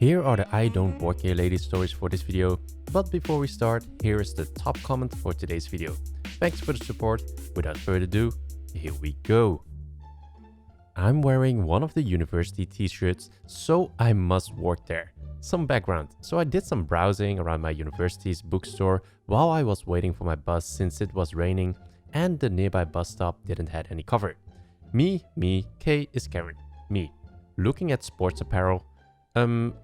Here are the I Don't Work Here Lady stories for this video, but before we start, here is the top comment for today's video. Thanks for the support. Without further ado, here we go. I'm wearing one of the university t-shirts, so I must work there. Some background. So I did some browsing around my university's bookstore while I was waiting for my bus since it was raining and the nearby bus stop didn't have any cover. Me, K is Karen. Me, looking at sports apparel.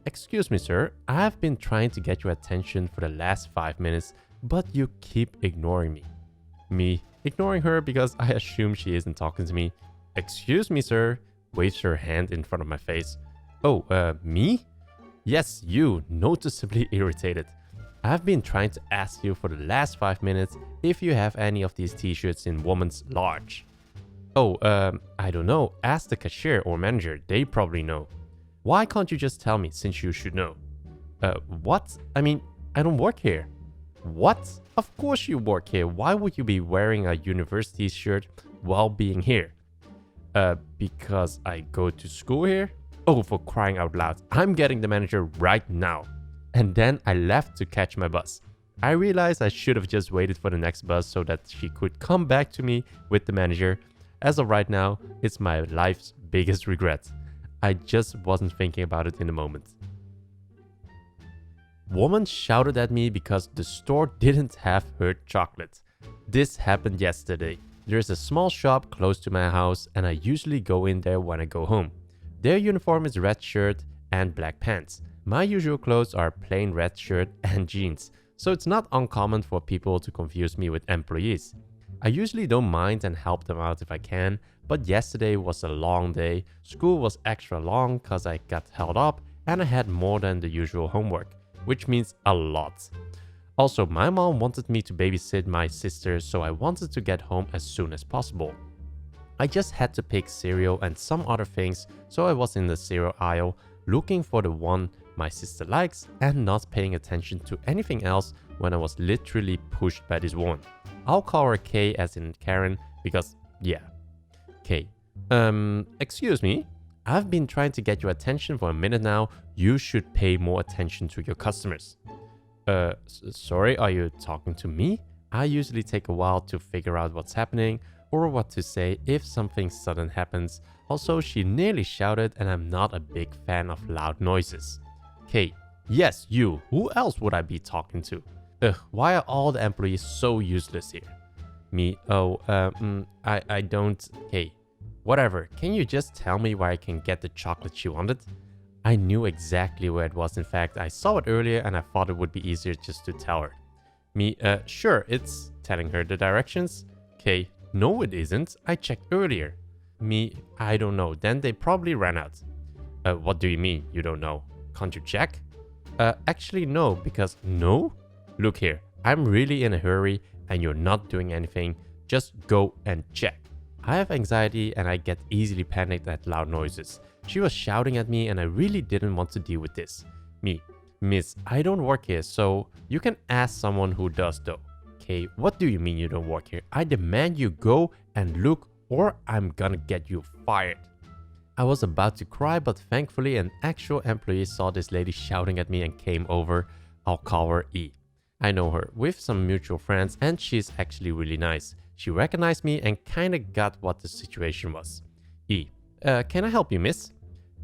Excuse me sir, I have been trying to get your attention for the last 5 minutes, but you keep ignoring me. Me, ignoring her because I assume she isn't talking to me. Excuse me sir, waves her hand in front of my face. Oh, me? Yes, you, noticeably irritated. I've been trying to ask you for the last 5 minutes if you have any of these t-shirts in woman's large. Oh, I don't know, ask the cashier or manager, they probably know. Why can't you just tell me since you should know? What? I mean, I don't work here. What? Of course you work here. Why would you be wearing a university shirt while being here? Because I go to school here? Oh, for crying out loud. I'm getting the manager right now. And then I left to catch my bus. I realized I should have just waited for the next bus so that she could come back to me with the manager. As of right now, it's my life's biggest regret. I just wasn't thinking about it in the moment. Woman shouted at me because the store didn't have her chocolate. This happened yesterday. There's a small shop close to my house and I usually go in there when I go home. Their uniform is red shirt and black pants. My usual clothes are plain red shirt and jeans, so it's not uncommon for people to confuse me with employees. I usually don't mind and help them out if I can, but yesterday was a long day. School was extra long cause I got held up and I had more than the usual homework, which means a lot. Also, my mom wanted me to babysit my sister, so I wanted to get home as soon as possible. I just had to pick cereal and some other things, so I was in the cereal aisle looking for the one my sister likes and not paying attention to anything else when I was literally pushed by this woman. I'll call her K as in Karen because, yeah. K. Excuse me? I've been trying to get your attention for a minute now. You should pay more attention to your customers. Sorry, are you talking to me? I usually take a while to figure out what's happening or what to say if something sudden happens. Also, she nearly shouted and I'm not a big fan of loud noises. K. Yes, you. Who else would I be talking to? Ugh, why are all the employees so useless here? Me. Oh, I don't. K. Whatever. Can you just tell me where I can get the chocolate she wanted? I knew exactly where it was. In fact, I saw it earlier and I thought it would be easier just to tell her. Me. Sure, it's telling her the directions. K. No, it isn't. I checked earlier. Me. I don't know. Then they probably ran out. What do you mean you don't know? Can't you check? Actually no, because no? Look here, I'm really in a hurry and you're not doing anything. Just go and check. I have anxiety and I get easily panicked at loud noises. She was shouting at me and I really didn't want to deal with this. Me. Miss, I don't work here, so you can ask someone who does though. Okay, what do you mean you don't work here? I demand you go and look or I'm gonna get you fired. I was about to cry, but thankfully an actual employee saw this lady shouting at me and came over. I'll call her E. I know her with some mutual friends and she's actually really nice. She recognized me and kinda got what the situation was. E. Can I help you, miss?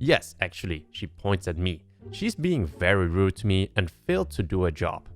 Yes, actually, she points at me. She's being very rude to me and failed to do her job.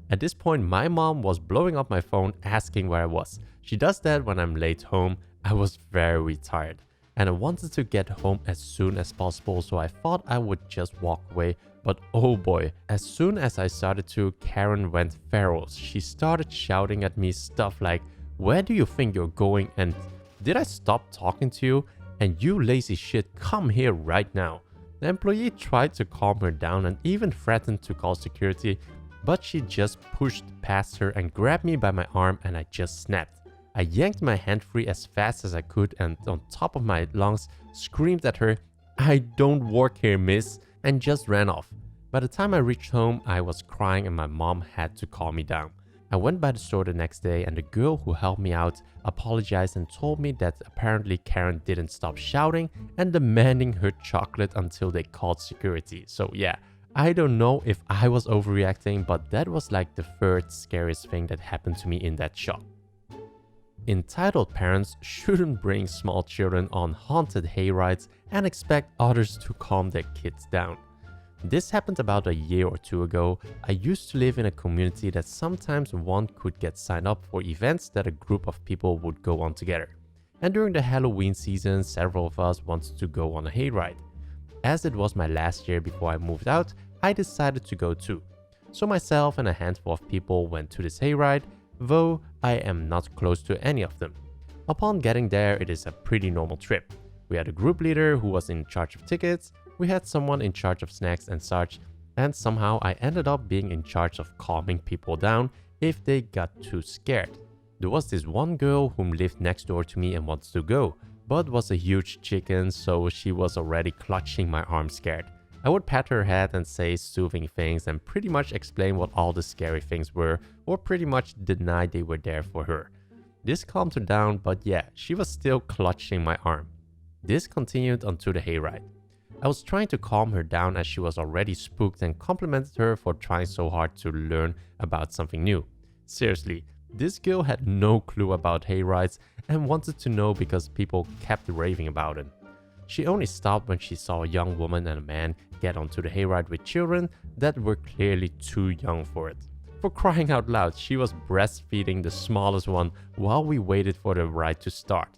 At this point, my mom was blowing up my phone asking where I was. She does that when I'm late home. I was very tired and I wanted to get home as soon as possible, so I thought I would just walk away. But oh boy, as soon as I started to, Karen went feral. She started shouting at me stuff like, where do you think you're going and did I stop talking to you? And you lazy shit, come here right now. The employee tried to calm her down and even threatened to call security, but she just pushed past her and grabbed me by my arm and I just snapped. I yanked my hand free as fast as I could and on top of my lungs screamed at her, I don't work here, miss, and just ran off. By the time I reached home, I was crying and my mom had to calm me down. I went by the store the next day and the girl who helped me out apologized and told me that apparently Karen didn't stop shouting and demanding her chocolate until they called security. So yeah, I don't know if I was overreacting, but that was like the third scariest thing that happened to me in that shop. Entitled parents shouldn't bring small children on haunted hayrides and expect others to calm their kids down. This happened about a year or two ago. I used to live in a community that sometimes one could get signed up for events that a group of people would go on together. And during the Halloween season, several of us wanted to go on a hayride. As it was my last year before I moved out, I decided to go too. So myself and a handful of people went to this hayride, though I am not close to any of them. Upon getting there, it is a pretty normal trip. We had a group leader who was in charge of tickets, we had someone in charge of snacks and such, and somehow I ended up being in charge of calming people down if they got too scared. There was this one girl whom lived next door to me and wanted to go, but was a huge chicken, so she was already clutching my arm scared. I would pat her head and say soothing things and pretty much explain what all the scary things were, or pretty much deny they were there for her. This calmed her down, but yeah, she was still clutching my arm. This continued onto the hayride. I was trying to calm her down as she was already spooked and complimented her for trying so hard to learn about something new. Seriously, this girl had no clue about hayrides and wanted to know because people kept raving about it. She only stopped when she saw a young woman and a man get onto the hayride with children that were clearly too young for it. For crying out loud, she was breastfeeding the smallest one while we waited for the ride to start.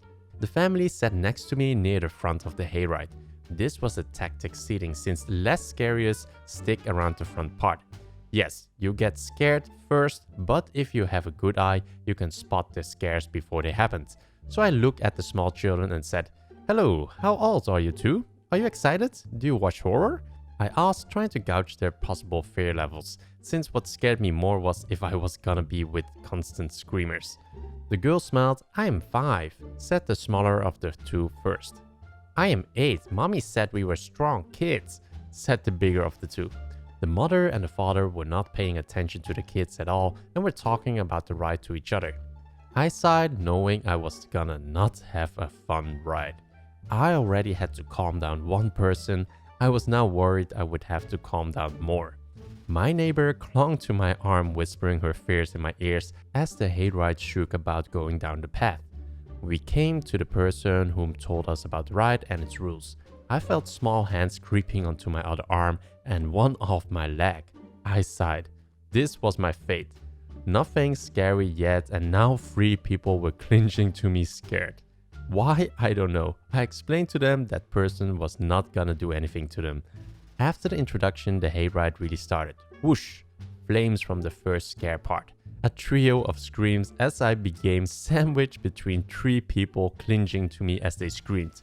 The family sat next to me near the front of the hayride. This was a tactic seating since the less scariest stick around the front part. Yes, you get scared first, but if you have a good eye, you can spot the scares before they happen. So I looked at the small children and said, "Hello, how old are you two? Are you excited? Do you watch horror?" I asked, trying to gauge their possible fear levels, since what scared me more was if I was gonna be with constant screamers. The girl smiled. "I am 5, said the smaller of the two first. "I am 8, mommy said we were strong kids," said the bigger of the two. The mother and the father were not paying attention to the kids at all and were talking about the ride to each other. I sighed, knowing I was gonna not have a fun ride. I already had to calm down one person. I was now worried I would have to calm down more. My neighbor clung to my arm, whispering her fears in my ears as the hayride shook about going down the path. We came to the person whom told us about the ride and its rules. I felt small hands creeping onto my other arm and one off my leg. I sighed. This was my fate. Nothing scary yet, and now 3 people were clinging to me scared. Why? I don't know. I explained to them that person was not gonna do anything to them. After the introduction, the hayride really started. Whoosh! Flames from the first scare part. A trio of screams as I became sandwiched between 3 people clinging to me as they screamed.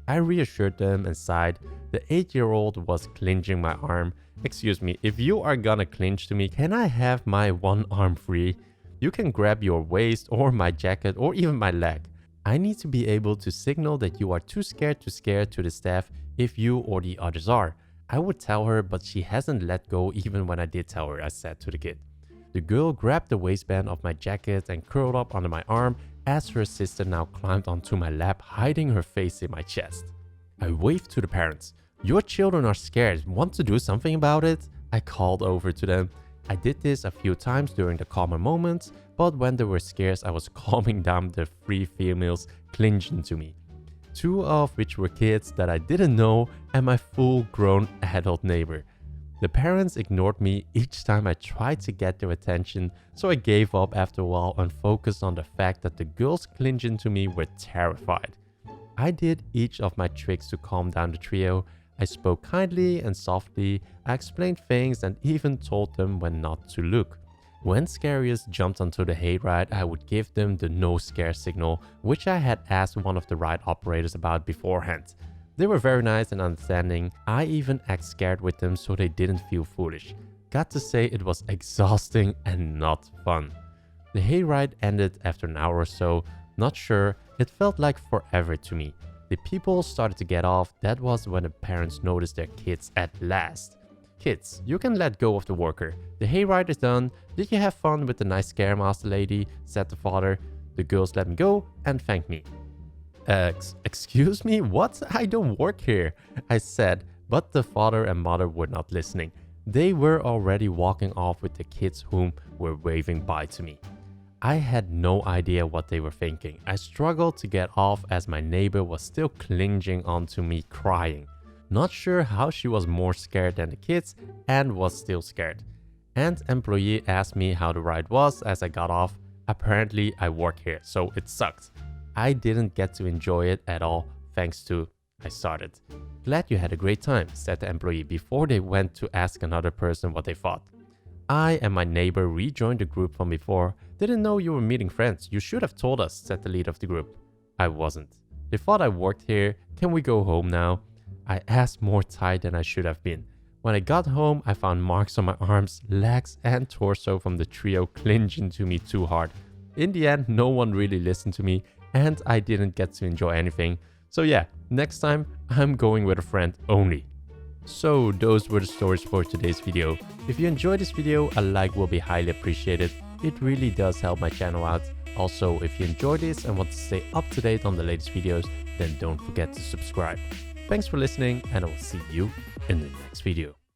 I reassured them and sighed. The 8-year-old was clinging my arm. "Excuse me, if you are gonna clinch to me, can I have my one arm free? You can grab your waist or my jacket or even my leg. I need to be able to signal that you are too scared to scare to the staff if you or the others are." I would tell her, but she hasn't let go even when I did tell her, I said to the kid. The girl grabbed the waistband of my jacket and curled up under my arm as her sister now climbed onto my lap, hiding her face in my chest. I waved to the parents. "Your children are scared. Want to do something about it?" I called over to them. I did this a few times during the calmer moments, but when there were scares, I was calming down the 3 females clinging to me. 2 of which were kids that I didn't know and my full-grown adult neighbor. The parents ignored me each time I tried to get their attention, so I gave up after a while and focused on the fact that the girls clinging to me were terrified. I did each of my tricks to calm down the trio. I spoke kindly and softly, I explained things and even told them when not to look. When scariest jumped onto the hayride, I would give them the no scare signal, which I had asked one of the ride operators about beforehand. They were very nice and understanding. I even act scared with them so they didn't feel foolish. Got to say, it was exhausting and not fun. The hayride ended after an hour or so. Not sure, it felt like forever to me. The people started to get off. That was when the parents noticed their kids at last. "Kids, you can let go of the worker. The hayride is done. Did you have fun with the nice scare master lady?" said the father. The girls let me go and thanked me. Excuse me? What? I don't work here," I said, but the father and mother were not listening. They were already walking off with the kids whom were waving bye to me. I had no idea what they were thinking. I struggled to get off as my neighbor was still clinging onto me crying. Not sure how she was more scared than the kids and was still scared. And employee asked me how the ride was as I got off. Apparently I work here, so it sucked. I didn't get to enjoy it at all thanks to I started. Glad you had a great time, said the employee before they went to ask another person what they thought. I and my neighbor rejoined the group from before. Didn't know you were meeting friends. You should have told us, said the lead of the group. I wasn't. They thought I worked here. Can we go home now? I asked more tight than I should have been. When I got home, I found marks on my arms, legs, and torso from the trio clinging to me too hard. In the end, no one really listened to me, and I didn't get to enjoy anything. So yeah, next time, I'm going with a friend only. So those were the stories for today's video. If you enjoyed this video, a like will be highly appreciated. It really does help my channel out. Also, if you enjoyed this and want to stay up to date on the latest videos, then don't forget to subscribe. Thanks for listening, and I will see you in the next video.